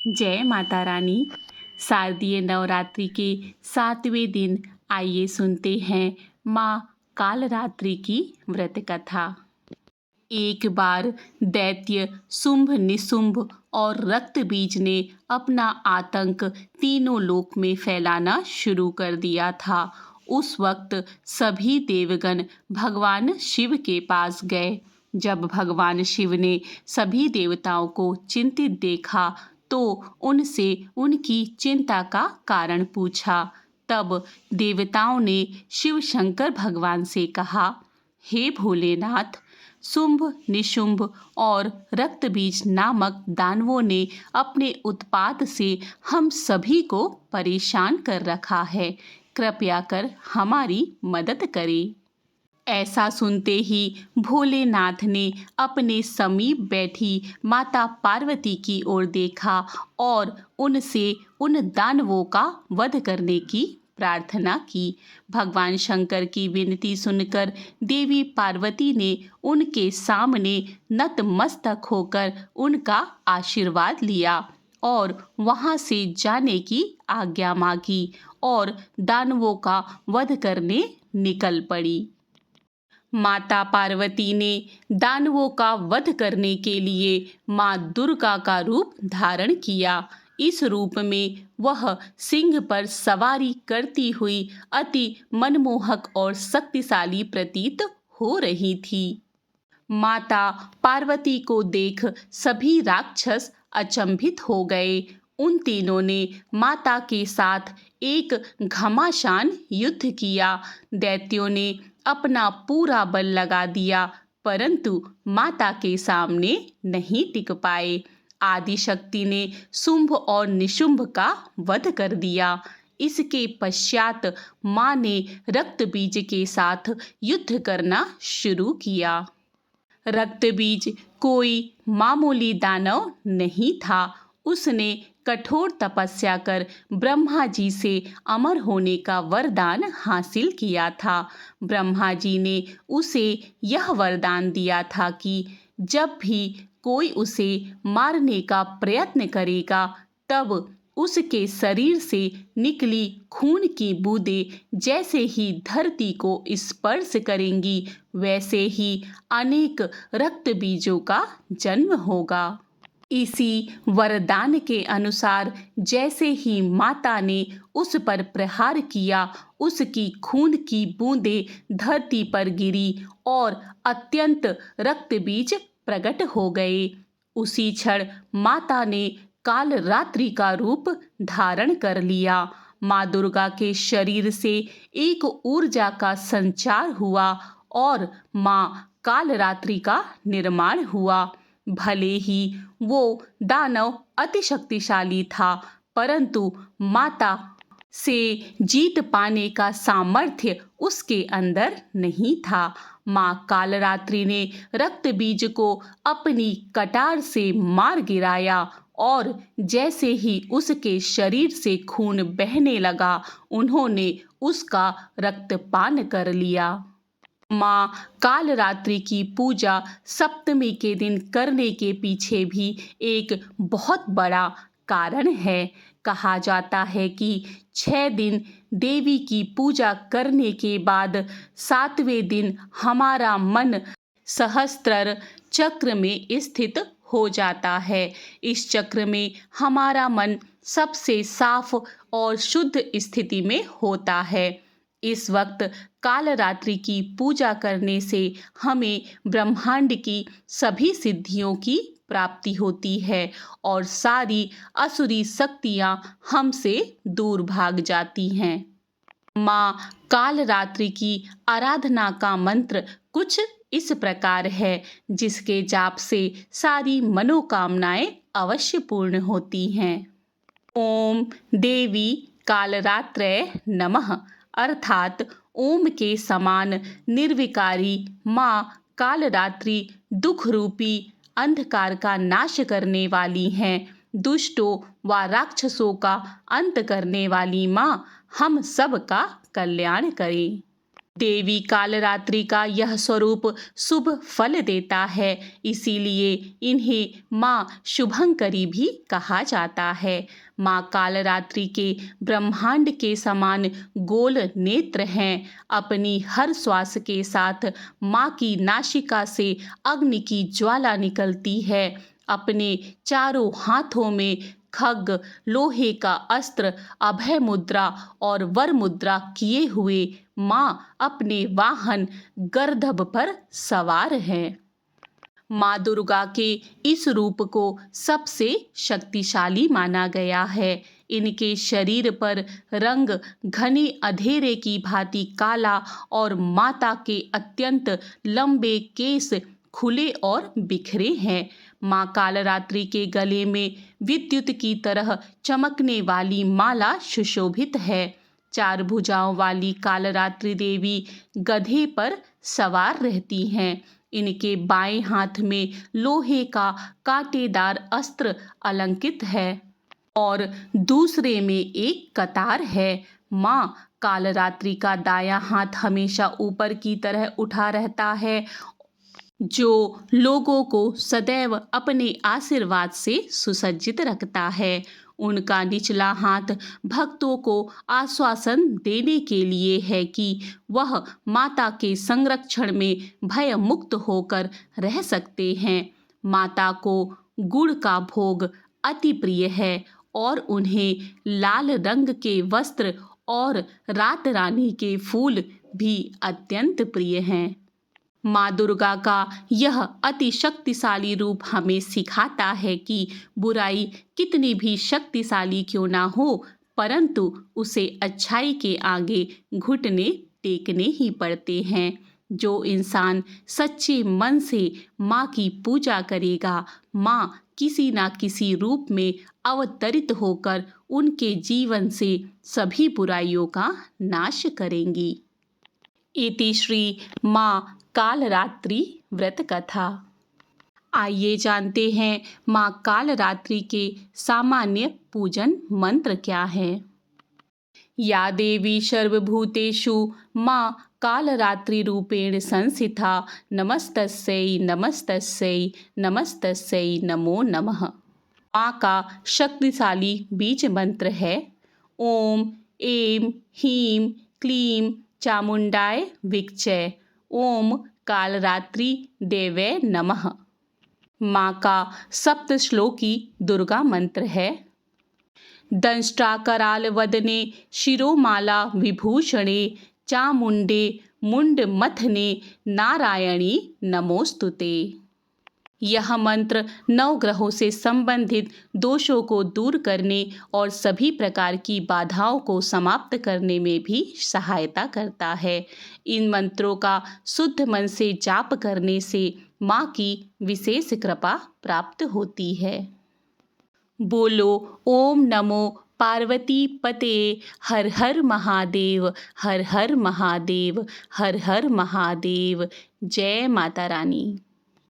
जय माता रानी। शारदीय नवरात्रि के 7वें दिन आइए सुनते हैं माँ कालरात्रि की व्रत कथा। एक बार दैत्य शुंभ निशुंभ और रक्त बीज ने अपना आतंक तीनों लोक में फैलाना शुरू कर दिया था। उस वक्त सभी देवगण भगवान शिव के पास गए। जब भगवान शिव ने सभी देवताओं को चिंतित देखा तो उनसे उनकी चिंता का कारण पूछा। तब देवताओं ने शिव शंकर भगवान से कहा, हे भोलेनाथ, शुंभ निशुंभ और रक्तबीज नामक दानवों ने अपने उत्पात से हम सभी को परेशान कर रखा है। कृपया कर हमारी मदद करें। ऐसा सुनते ही भोलेनाथ ने अपने समीप बैठी माता पार्वती की ओर देखा और उनसे उन दानवों का वध करने की प्रार्थना की। भगवान शंकर की विनती सुनकर देवी पार्वती ने उनके सामने नतमस्तक होकर उनका आशीर्वाद लिया और वहां से जाने की आज्ञा मांगी और दानवों का वध करने निकल पड़ी। माता पार्वती ने दानवों का वध करने के लिए माँ दुर्गा का रूप धारण किया। इस रूप में वह सिंह पर सवारी करती हुई अति मनमोहक और शक्तिशाली प्रतीत हो रही थी। माता पार्वती को देख सभी राक्षस अचंभित हो गए। उन तीनों ने माता के साथ एक घमासान युद्ध किया। दैत्यों ने अपना पूरा बल लगा दिया परंतु माता के सामने नहीं टिक पाए। आदिशक्ति ने शुंभ और निशुंभ का वध कर दिया। इसके पश्चात माँ ने रक्त बीज के साथ युद्ध करना शुरू किया। रक्त बीज कोई मामूली दानव नहीं था। उसने कठोर तपस्या कर ब्रह्मा जी से अमर होने का वरदान हासिल किया था। ब्रह्मा जी ने उसे यह वरदान दिया था कि जब भी कोई उसे मारने का प्रयत्न करेगा तब उसके शरीर से निकली खून की बूंदें जैसे ही धरती को स्पर्श करेंगी वैसे ही अनेक रक्त बीजों का जन्म होगा। इसी वरदान के अनुसार जैसे ही माता ने उस पर प्रहार किया उसकी खून की बूंदें धरती पर गिरी और अत्यंत रक्त बीज प्रकट हो गए। उसी क्षण माता ने काल रात्रि का रूप धारण कर लिया। माँ दुर्गा के शरीर से एक ऊर्जा का संचार हुआ और माँ काल रात्रि का निर्माण हुआ। भले ही वो दानव अति शक्तिशाली था परंतु माता से जीत पाने का सामर्थ्य उसके अंदर नहीं था। माँ कालरात्रि ने रक्त बीज को अपनी कटार से मार गिराया और जैसे ही उसके शरीर से खून बहने लगा उन्होंने उसका रक्तपान कर लिया। माँ कालरात्रि की पूजा सप्तमी के दिन करने के पीछे भी एक बहुत बड़ा कारण है। कहा जाता है कि 6 दिन देवी की पूजा करने के बाद 7वें दिन हमारा मन सहस्त्र चक्र में स्थित हो जाता है। इस चक्र में हमारा मन सबसे साफ और शुद्ध स्थिति में होता है। इस वक्त कालरात्रि की पूजा करने से हमें ब्रह्मांड की सभी सिद्धियों की प्राप्ति होती है और सारी असुरी शक्तियां हमसे दूर भाग जाती हैं। माँ कालरात्रि की आराधना का मंत्र कुछ इस प्रकार है जिसके जाप से सारी मनोकामनाएं अवश्य पूर्ण होती हैं। ओम देवी कालरात्रय नमः अर्थात ओम के समान निर्विकारी माँ कालरात्रि दुख रूपी अंधकार का नाश करने वाली हैं। दुष्टों व राक्षसों का अंत करने वाली माँ हम सब का कल्याण करें। देवी कालरात्रि का यह स्वरूप शुभ फल देता है, इसीलिए इन्हें माँ शुभंकरी भी कहा जाता है। माँ कालरात्रि के ब्रह्मांड के समान गोल नेत्र हैं। अपनी हर श्वास के साथ माँ की नासिका से अग्नि की ज्वाला निकलती है। अपने चारों हाथों में खड्ग, लोहे का अस्त्र, अभय मुद्रा और वर मुद्रा किए हुए माँ अपने वाहन गर्दभ पर सवार हैं। माँ दुर्गा के इस रूप को सबसे शक्तिशाली माना गया है। इनके शरीर पर रंग घने अंधेरे की भांति काला और माता के अत्यंत लंबे केस खुले और बिखरे हैं। माँ कालरात्रि के गले में विद्युत की तरह चमकने वाली माला सुशोभित है। 4 भुजाओं वाली कालरात्रि देवी गधे पर सवार रहती हैं। इनके बाएं हाथ में लोहे का कांटेदार अस्त्र अलंकित है और दूसरे में एक कतार है। माँ कालरात्रि का दायां हाथ हमेशा ऊपर की तरह उठा रहता है, जो लोगों को सदैव अपने आशीर्वाद से सुसज्जित रखता है। उनका निचला हाथ भक्तों को आश्वासन देने के लिए है कि वह माता के संरक्षण में भय मुक्त होकर रह सकते हैं। माता को गुड़ का भोग अति प्रिय है और उन्हें लाल रंग के वस्त्र और रात रानी के फूल भी अत्यंत प्रिय हैं। माँ दुर्गा का यह अति शक्तिशाली रूप हमें सिखाता है कि बुराई कितनी भी शक्तिशाली क्यों ना हो, परंतु उसे अच्छाई के आगे घुटने टेकने ही पड़ते हैं। जो इंसान सच्चे मन से माँ की पूजा करेगा, माँ किसी ना किसी रूप में अवतरित होकर उनके जीवन से सभी बुराइयों का नाश करेंगी। इति श्री माँ कालरात्रि व्रत कथा। आइए जानते हैं माँ कालरात्रि के सामान्य पूजन मंत्र क्या है। या देवी सर्वभूतेषु माँ कालरात्रि रूपेण संस्थिता नमस्तस्यै नमस्तस्यै नमस्तस्यै नमो नमः। माँ का शक्तिशाली बीज मंत्र है ओम ऐं ह्रीं क्लीं चामुंडाय विच्चे ओम कालरात्रि देवे नमः। माँ का सप्तश्लोकी दुर्गा मंत्र है दंष्ट्राकराल वदने शिरोमाला विभूषणे चामुंडे मुंडमथने नारायणी नमोस्तुते। यह मंत्र 9 ग्रहों से संबंधित दोषों को दूर करने और सभी प्रकार की बाधाओं को समाप्त करने में भी सहायता करता है। इन मंत्रों का शुद्ध मन से जाप करने से माँ की विशेष कृपा प्राप्त होती है। बोलो ओम नमो पार्वती पते हर हर महादेव हर हर महादेव हर हर महादेव। जय माता रानी।